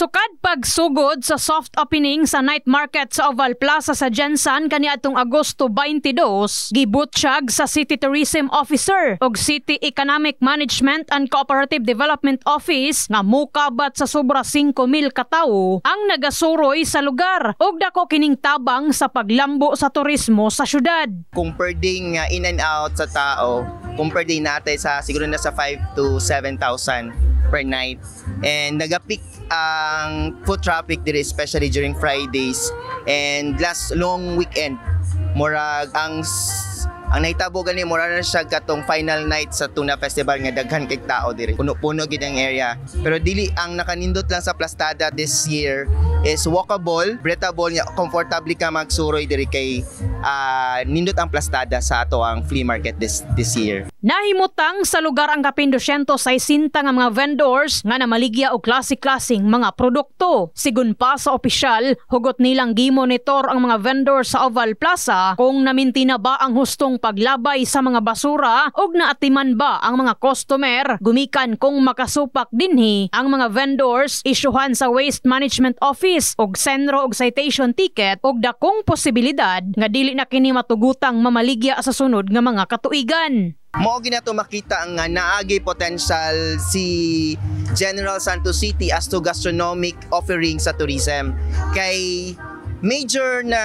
Sukad pagsugod sa soft opening sa night market sa Oval Plaza sa Jensan kaniadtong Agosto 22, gibutsyag sa City Tourism Officer ug City Economic Management and Cooperative Development Office nga mukabat sa sobra 5,000 ka tawo ang nagasuroy sa lugar ug dako kining tabang sa paglambo sa turismo sa syudad. Kung per day nga in and out sa tao, kung per day natin sa siguro na sa 5,000 to 7,000 per night. And nagapik ang foot traffic diri especially during Fridays and last long weekend. Murag ang nahitabo gani mura na siya katong final night sa Tuna Festival nga daghan kay tao diri. Puno-puno gid ang area. Pero dili ang nakanindot lang sa Plastada this year is walkable, breathable, comfortably ka magsuroy diri kay nindot ang Plastada sa ato ang flea market this year. Nahimutang sa lugar ang kapin 260 nga mga vendors nga namaligya og klase-klaseng mga produkto. Sigun pa sa opisyal, hugot nilang gimonitor ang mga vendors sa Oval Plaza kung naminti na ba ang hustong paglabay sa mga basura ug naatiman ba ang mga customer gumikan kung makasupak dinhi ang mga vendors isyuhan sa Waste Management Office og senro og citation ticket og dakong posibilidad nga dili na kini matugutang mamaligya sa sunod nga mga katuigan. Mao ginato makita ang naagi potential si General Santos City as to gastronomic offering sa tourism. Kay major na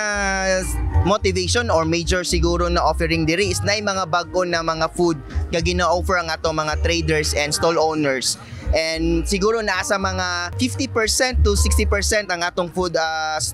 motivation or major siguro na offering diri is na mga bago na mga food nga gina-offer ang ato mga traders and stall owners. And siguro nasa mga 50% to 60% ang atong food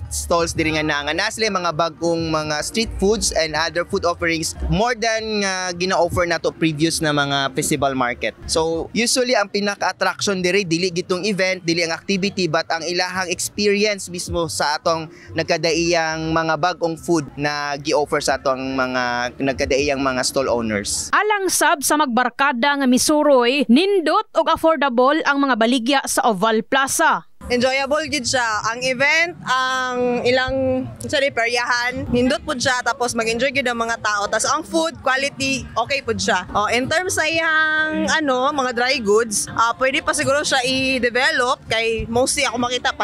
stalls diri nga sila mga bagong mga street foods and other food offerings more than gina-offer nato previous na mga festival market. So usually ang pinaka-attraction diri dili gitong event, dili ang activity but ang ilahang experience mismo sa atong nagkadaiyang mga bagong food na gi-offer sa atong mga nagkadaiyang mga stall owners. Alang sab sa magbarkada nga misuroy, nindot og affordable ang mga baligya sa Oval Plaza. Enjoyable gid siya ang event, ang ilang peryahan, nindot pud siya tapos mag-enjoy gid ang mga tao. Tas ang food quality okay pud siya. In terms sa iyang mga dry goods, pwede pa siguro siya i-develop kay mostly ako makita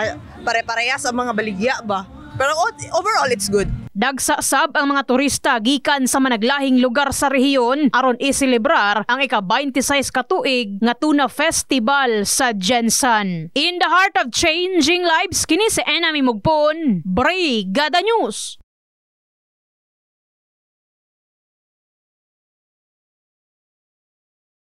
pare-parehas sa mga baligya ba. Pero overall it's good. Dagsa sab ang mga turista gikan sa managlahing lugar sa rehiyon aron iselebrar ang ika-26 ka tuig nga Tuna Festival sa Jensan. In the heart of changing lives, kini si Enami Mugpon, Brigada News.